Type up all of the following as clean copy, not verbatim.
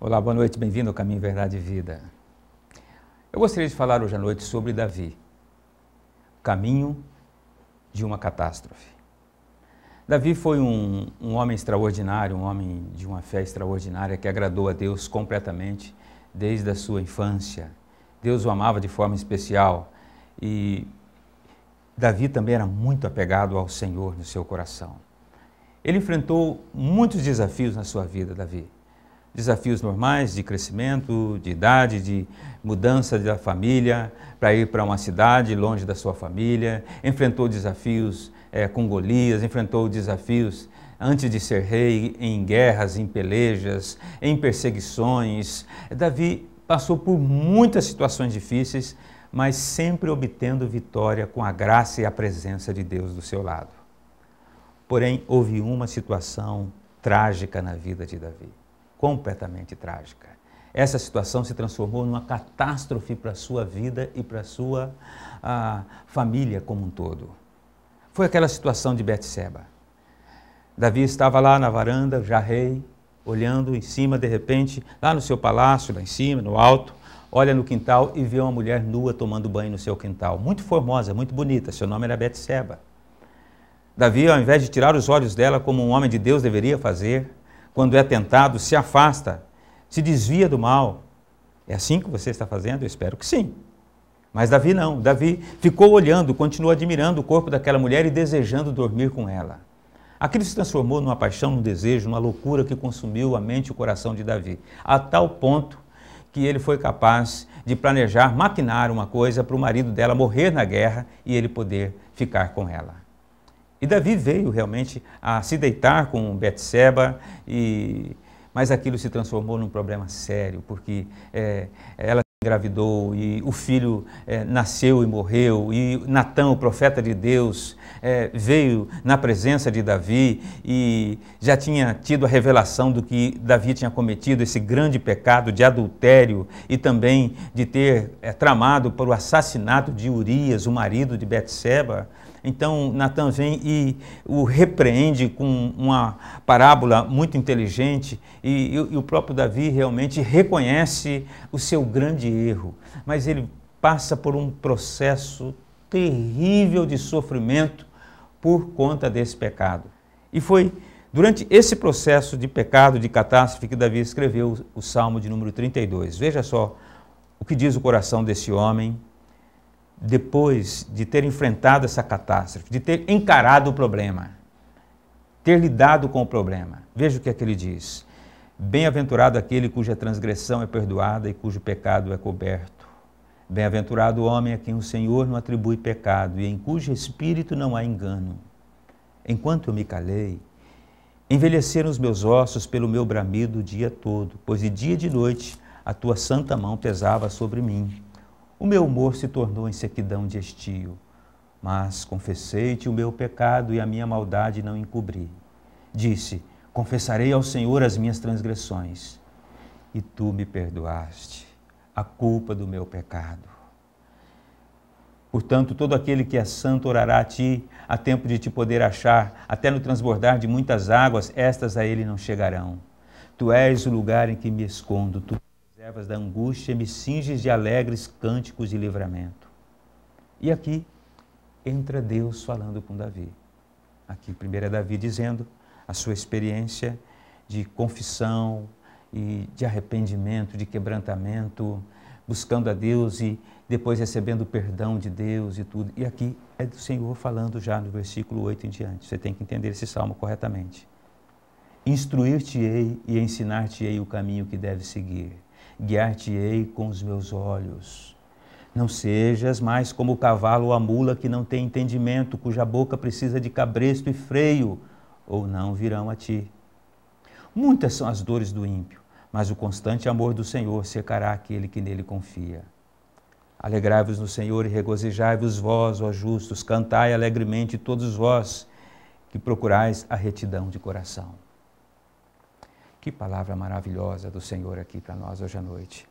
Olá, boa noite, bem-vindo ao Caminho, Verdade e Vida. Eu gostaria de falar hoje à noite sobre Davi, o caminho de uma catástrofe. Davi foi um homem extraordinário, um homem de uma fé extraordinária que agradou a Deus completamente desde a sua infância. Deus o amava de forma especial e Davi também era muito apegado ao Senhor no seu coração. Ele enfrentou muitos desafios na sua vida, Davi. Desafios normais de crescimento, de idade, de mudança da família, para ir para uma cidade longe da sua família. Enfrentou desafios com Golias, enfrentou desafios antes de ser rei, em guerras, em pelejas, em perseguições. Davi passou por muitas situações difíceis, mas sempre obtendo vitória com a graça e a presença de Deus do seu lado. Porém, houve uma situação trágica na vida de Davi, completamente trágica. Essa situação se transformou numa catástrofe para a sua vida e para a sua família como um todo. Foi aquela situação de Betseba. Davi estava lá na varanda, já rei, olhando em cima, de repente, lá no seu palácio, lá em cima, no alto, olha no quintal e vê uma mulher nua tomando banho no seu quintal. Muito formosa, muito bonita, seu nome era Betseba. Davi, ao invés de tirar os olhos dela como um homem de Deus deveria fazer, quando é tentado, se afasta, se desvia do mal. É assim que você está fazendo? Eu espero que sim. Mas Davi não. Davi ficou olhando, continuou admirando o corpo daquela mulher e desejando dormir com ela. Aquilo se transformou numa paixão, num desejo, numa loucura que consumiu a mente e o coração de Davi, a tal ponto que ele foi capaz de planejar, maquinar uma coisa para o marido dela morrer na guerra e ele poder ficar com ela. E Davi veio realmente a se deitar com Betseba, mas aquilo se transformou num problema sério, porque ela engravidou e o filho nasceu e morreu, e Natã, o profeta de Deus, veio na presença de Davi e já tinha tido a revelação do que Davi tinha cometido, esse grande pecado de adultério e também de ter tramado para o assassinato de Urias, o marido de Betseba. Então Natã vem e o repreende com uma parábola muito inteligente e o próprio Davi realmente reconhece o seu grande erro, mas ele passa por um processo terrível de sofrimento por conta desse pecado. E foi durante esse processo de pecado, de catástrofe, que Davi escreveu o Salmo de número 32. Veja só o que diz o coração desse homem, depois de ter enfrentado essa catástrofe, de ter encarado o problema, ter lidado com o problema. Veja o que é que ele diz. Bem-aventurado aquele cuja transgressão é perdoada e cujo pecado é coberto. Bem-aventurado o homem a quem o Senhor não atribui pecado e em cujo espírito não há engano. Enquanto eu me calei, envelheceram os meus ossos pelo meu bramido o dia todo, pois de dia e de noite a tua santa mão pesava sobre mim. O meu humor se tornou em sequidão de estio, mas confessei-te o meu pecado e a minha maldade não encobri. Disse, confessarei ao Senhor as minhas transgressões, e tu me perdoaste a culpa do meu pecado. Portanto, todo aquele que é santo orará a ti, a tempo de te poder achar, até no transbordar de muitas águas, estas a ele não chegarão. Tu és o lugar em que me escondo, tu da angústia, me cinges de alegres cânticos de livramento. E aqui entra Deus falando com Davi. Aqui primeiro é Davi dizendo a sua experiência de confissão e de arrependimento, de quebrantamento, buscando a Deus e depois recebendo o perdão de Deus e tudo. E aqui é do Senhor falando já no versículo 8 em diante. Você tem que entender esse salmo corretamente. Instruir-te-ei e ensinar-te-ei o caminho que deves seguir. Guiar-te-ei com os meus olhos. Não sejas mais como o cavalo ou a mula que não tem entendimento, cuja boca precisa de cabresto e freio, ou não virão a ti. Muitas são as dores do ímpio, mas o constante amor do Senhor secará aquele que nele confia. Alegrai-vos no Senhor e regozijai-vos vós, ó justos, cantai alegremente todos vós que procurais a retidão de coração. Que palavra maravilhosa do Senhor aqui para nós hoje à noite.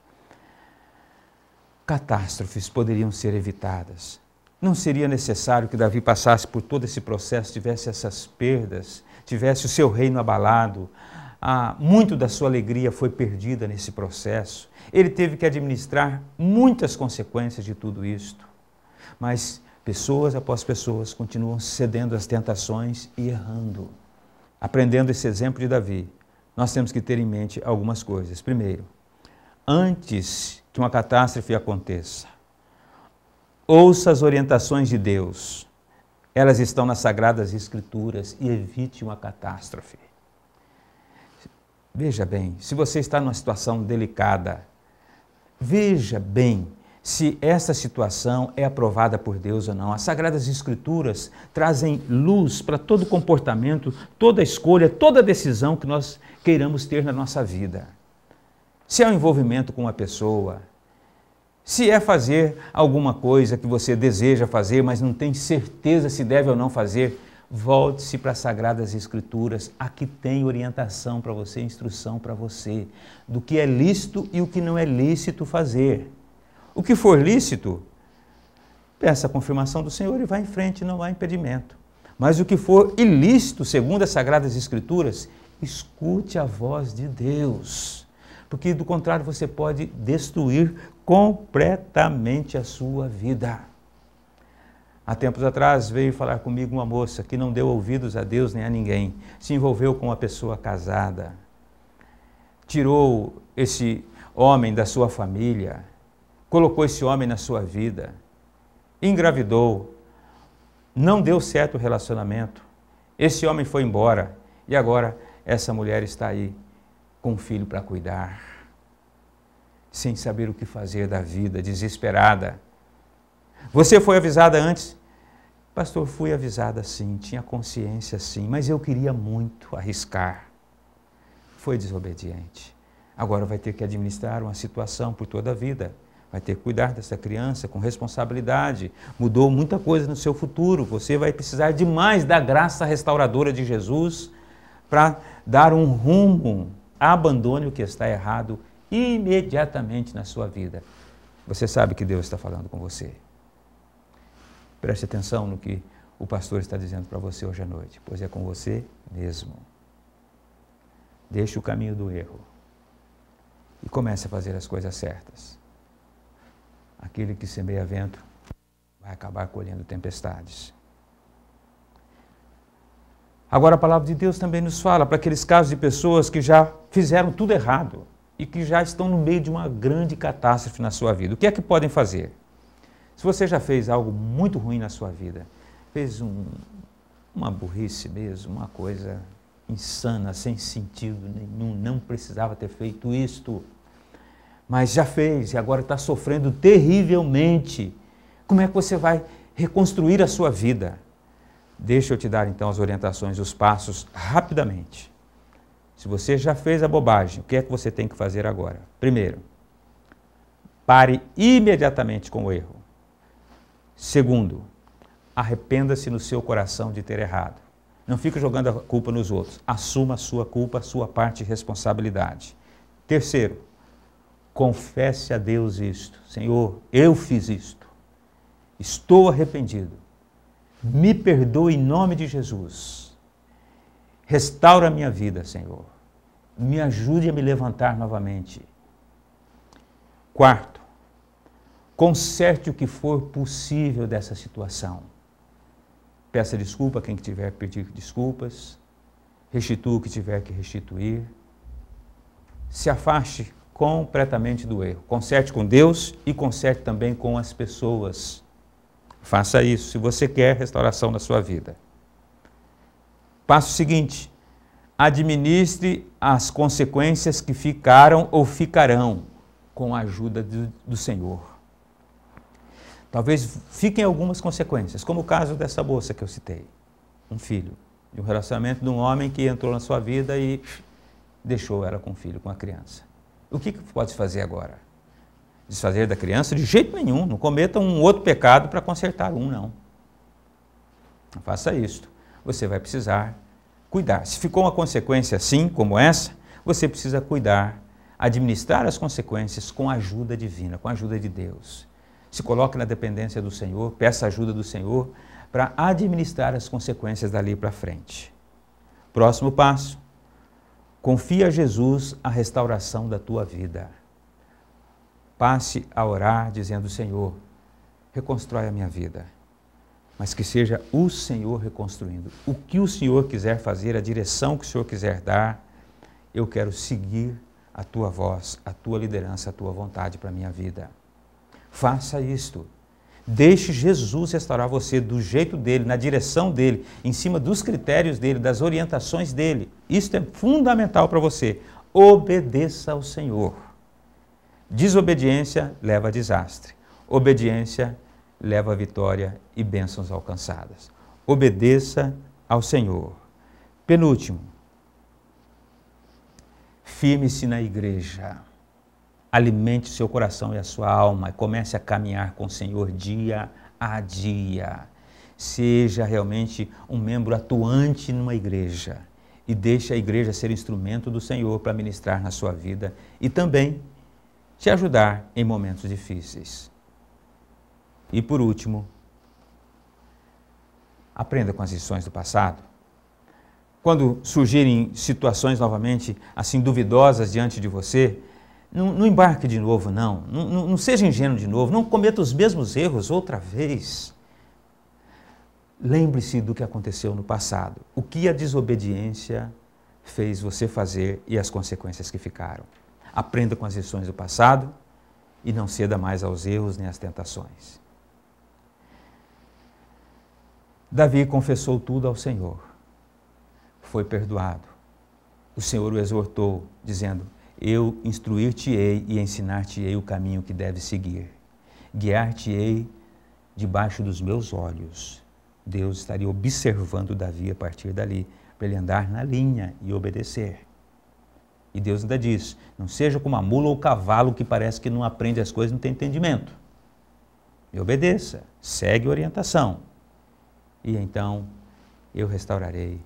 Catástrofes poderiam ser evitadas. Não seria necessário que Davi passasse por todo esse processo, tivesse essas perdas, tivesse o seu reino abalado, muito da sua alegria foi perdida nesse processo. Ele teve que administrar muitas consequências de tudo isto. Mas pessoas após pessoas continuam cedendo às tentações e errando. Aprendendo esse exemplo de Davi, nós temos que ter em mente algumas coisas. Primeiro, antes que uma catástrofe aconteça, ouça as orientações de Deus. Elas estão nas Sagradas Escrituras e evite uma catástrofe. Veja bem, se você está numa situação delicada, veja bem se essa situação é aprovada por Deus ou não. As Sagradas Escrituras trazem luz para todo comportamento, toda escolha, toda decisão que nós queiramos ter na nossa vida. Se é um envolvimento com uma pessoa, se é fazer alguma coisa que você deseja fazer, mas não tem certeza se deve ou não fazer, volte-se para as Sagradas Escrituras. Aqui tem orientação para você, instrução para você, do que é lícito e o que não é lícito fazer. O que for lícito, peça a confirmação do Senhor e vá em frente, não há impedimento. Mas o que for ilícito, segundo as Sagradas Escrituras, escute a voz de Deus. Porque do contrário você pode destruir completamente a sua vida. Há tempos atrás veio falar comigo uma moça que não deu ouvidos a Deus nem a ninguém, se envolveu com uma pessoa casada, tirou esse homem da sua família, colocou esse homem na sua vida, engravidou, não deu certo o relacionamento, esse homem foi embora e agora essa mulher está aí com um filho para cuidar, sem saber o que fazer da vida, desesperada. Você foi avisada antes? Pastor, fui avisada sim, tinha consciência sim, mas eu queria muito arriscar. Foi desobediente. Agora vai ter que administrar uma situação por toda a vida. Vai ter que cuidar dessa criança com responsabilidade. Mudou muita coisa no seu futuro. Você vai precisar de mais da graça restauradora de Jesus para dar um rumo. Abandone o que está errado imediatamente na sua vida. Você sabe que Deus está falando com você. Preste atenção no que o pastor está dizendo para você hoje à noite, pois é com você mesmo. Deixe o caminho do erro e comece a fazer as coisas certas. Aquele que semeia vento vai acabar colhendo tempestades. Agora a palavra de Deus também nos fala para aqueles casos de pessoas que já fizeram tudo errado e que já estão no meio de uma grande catástrofe na sua vida. O que é que podem fazer? Se você já fez algo muito ruim na sua vida, fez uma burrice mesmo, uma coisa insana, sem sentido nenhum, não precisava ter feito isto, mas já fez e agora está sofrendo terrivelmente. Como é que você vai reconstruir a sua vida? Deixa eu te dar então as orientações, os passos, rapidamente. Se você já fez a bobagem, o que é que você tem que fazer agora? Primeiro, pare imediatamente com o erro. Segundo, arrependa-se no seu coração de ter errado. Não fique jogando a culpa nos outros. Assuma a sua culpa, a sua parte de responsabilidade. Terceiro, confesse a Deus isto. Senhor, eu fiz isto. Estou arrependido. Me perdoe em nome de Jesus. Restaura a minha vida, Senhor. Me ajude a me levantar novamente. Quarto, conserte o que for possível dessa situação. Peça desculpa a quem tiver que pedir desculpas. Restitua o que tiver que restituir. Se afaste completamente do erro. Conserte com Deus e conserte também com as pessoas. Faça isso se você quer restauração na sua vida. Passo seguinte, administre as consequências que ficaram ou ficarão com a ajuda do Senhor. Talvez fiquem algumas consequências, como o caso dessa moça que eu citei. Um filho, de um relacionamento de um homem que entrou na sua vida e deixou ela com um filho, com uma criança. O que pode fazer agora? Desfazer da criança? De jeito nenhum, não cometa um outro pecado para consertar um, não. Não faça isso. Você vai precisar cuidar. Se ficou uma consequência assim, como essa, você precisa cuidar, administrar as consequências com a ajuda divina, com a ajuda de Deus. Se coloque na dependência do Senhor, peça a ajuda do Senhor para administrar as consequências dali para frente. Próximo passo, Confia a Jesus a restauração da tua vida. Passe a orar dizendo: Senhor, reconstrói a minha vida. Mas que seja o Senhor reconstruindo. O que o Senhor quiser fazer, a direção que o Senhor quiser dar, eu quero seguir a tua voz, a tua liderança, a tua vontade para a minha vida. Faça isto. Deixe Jesus restaurar você do jeito dele, na direção dele, em cima dos critérios dele, das orientações dele. Isso é fundamental para você. Obedeça ao Senhor. Desobediência leva a desastre. Obediência leva a vitória e bênçãos alcançadas. Obedeça ao Senhor. Penúltimo. Firme-se na igreja. Alimente seu coração e a sua alma e comece a caminhar com o Senhor dia a dia. Seja realmente um membro atuante numa igreja e deixe a igreja ser instrumento do Senhor para ministrar na sua vida e também te ajudar em momentos difíceis. E por último, aprenda com as lições do passado. Quando surgirem situações novamente assim duvidosas diante de você, não embarque de novo, não seja ingênuo de novo, não cometa os mesmos erros outra vez. Lembre-se do que aconteceu no passado, o que a desobediência fez você fazer e as consequências que ficaram. Aprenda com as lições do passado e não ceda mais aos erros nem às tentações. Davi confessou tudo ao Senhor, foi perdoado. O Senhor o exortou, dizendo: eu instruir-te-ei e ensinar-te-ei o caminho que deves seguir. Guiar-te-ei debaixo dos meus olhos. Deus estaria observando Davi a partir dali, para ele andar na linha e obedecer. E Deus ainda diz: não seja como a mula ou o cavalo que parece que não aprende as coisas, não tem entendimento. E obedeça, segue a orientação. E então eu restaurarei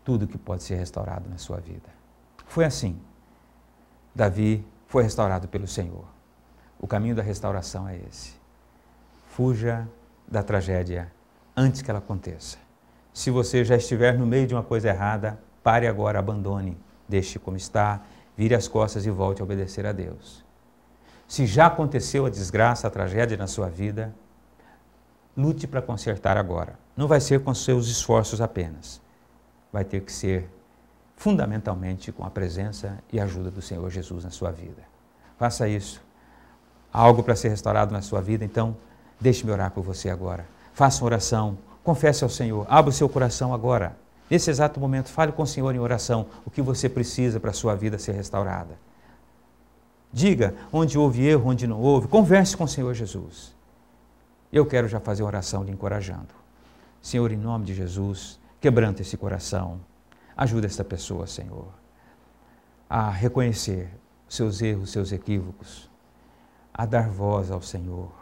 tudo que pode ser restaurado na sua vida. Foi assim. Davi foi restaurado pelo Senhor. O caminho da restauração é esse. Fuja da tragédia antes que ela aconteça. Se você já estiver no meio de uma coisa errada, pare agora, abandone, deixe como está, vire as costas e volte a obedecer a Deus. Se já aconteceu a desgraça, a tragédia na sua vida, lute para consertar agora. Não vai ser com seus esforços apenas. Vai ter que ser fundamentalmente com a presença e ajuda do Senhor Jesus na sua vida. Faça isso. Há algo para ser restaurado na sua vida, então deixe-me orar por você agora. Faça uma oração, confesse ao Senhor, abra o seu coração agora. Nesse exato momento, fale com o Senhor em oração o que você precisa para a sua vida ser restaurada. Diga onde houve erro, onde não houve, converse com o Senhor Jesus. Eu quero já fazer uma oração lhe encorajando. Senhor, em nome de Jesus, quebranta esse coração. Ajuda esta pessoa, Senhor, a reconhecer seus erros, seus equívocos, a dar voz ao Senhor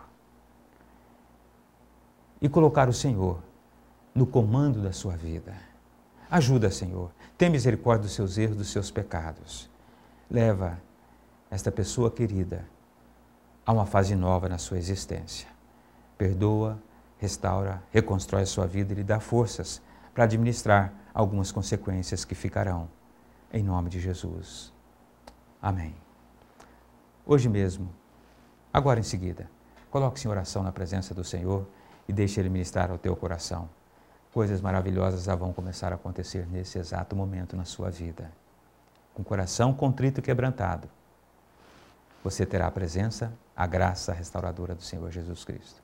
e colocar o Senhor no comando da sua vida. Ajuda, Senhor, tem misericórdia dos seus erros, dos seus pecados. Leva esta pessoa querida a uma fase nova na sua existência. Perdoa, restaura, reconstrói a sua vida e lhe dá forças para administrar algumas consequências que ficarão. Em nome de Jesus. Amém. Hoje mesmo, agora em seguida, coloque-se em oração na presença do Senhor e deixe Ele ministrar ao teu coração. Coisas maravilhosas já vão começar a acontecer nesse exato momento na sua vida. Com o coração contrito e quebrantado, você terá a presença, a graça restauradora do Senhor Jesus Cristo.